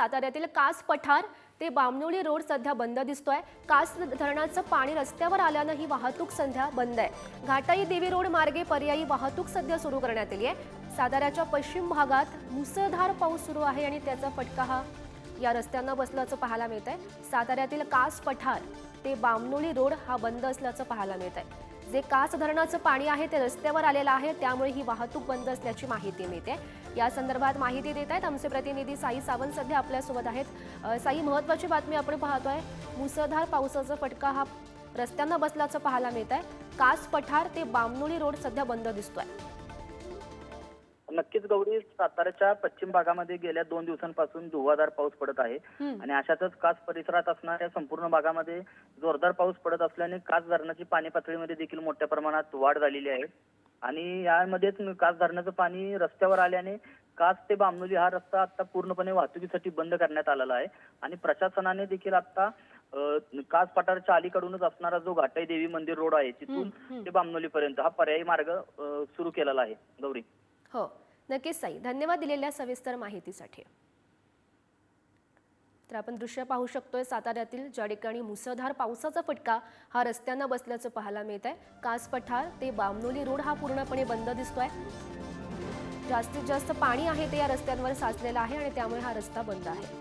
साताऱ्यातील कास पठार ते बामणोली रोड सध्या बंद दिसतोय। कास धरणाचं पाणी रस्त्यावर आल्यानं ही वाहतूक सध्या बंद आहे। घाटाई देवी रोड मार्गे पर्यायी वाहतूक सध्या सुरू करण्यात आली आहे। साताऱ्याच्या पश्चिम भागात मुसळधार पाऊस सुरू आहे आणि त्याचा फटका हा या रस्त्यांना बसल्याचं पाहायला मिळत आहे। साताऱ्यातील कास पठार ते बामणोली रोड हा बंद असल्याचं पाहायला मिळत आहे। जे कास धरणाचं पाणी आहे ते रस्त्यावर आलेलं आहे, त्यामुळे ही वाहतूक बंद असल्याची माहिती मिळते। या संदर्भात माहिती देत आहेत आमचे प्रतिनिधी साई सावंत सध्या आपल्या सोबत आहेत। साई, महत्त्वाची बातमी आपण पाहतोय, मुसळधार पावसाचा फटका हा रस्त्यांना बसल्याचं पाहायला मिळत आहे। कास पठार ते बामणोली रोड सध्या बंद दिसतोय। नक्कीच गौरी, साताऱ्याच्या पश्चिम भागामध्ये गेल्या 2 दिवसांपासून धुव्वाधार पाऊस पडत आहे आणि अशातच कास परिसरात असणाऱ्या संपूर्ण भागामध्ये जोरदार पाऊस पडत असल्याने कास धरणाची पाणी पातळीमध्ये देखील मोठ्या प्रमाणात वाढ झालेली आहे आणि यामध्येच कास धरणाचं पाणी रस्त्यावर आल्याने कास ते बामणोली हा रस्ता आता पूर्णपणे वाहतुकीसाठी बंद करण्यात आलेला आहे आणि प्रशासनाने देखील आता कास पठारच्या अलीकडूनच असणारा जो घाटाई देवी मंदिर रोड आहे तिथून ते बामणोली पर्यंत हा पर्यायी मार्ग सुरू केलेला आहे। गौरी, हो, नक्कीच साई, धन्यवाद दिलेल्या सविस्तर माहितीसाठी। तर आपण दृश्य पाहू शकतोय, साताऱ्यातील ज्या ठिकाणी मुसळधार पावसाचा फटका हा रस्त्यांना बसल्याचं पाहायला मिळत आहे। कास पठार ते बामणोली रोड हा पूर्णपणे बंद दिसतोय। जास्तीत जास्त पाणी आहे ते या रस्त्यांवर साचलेलं आहे आणि त्यामुळे हा रस्ता बंद आहे।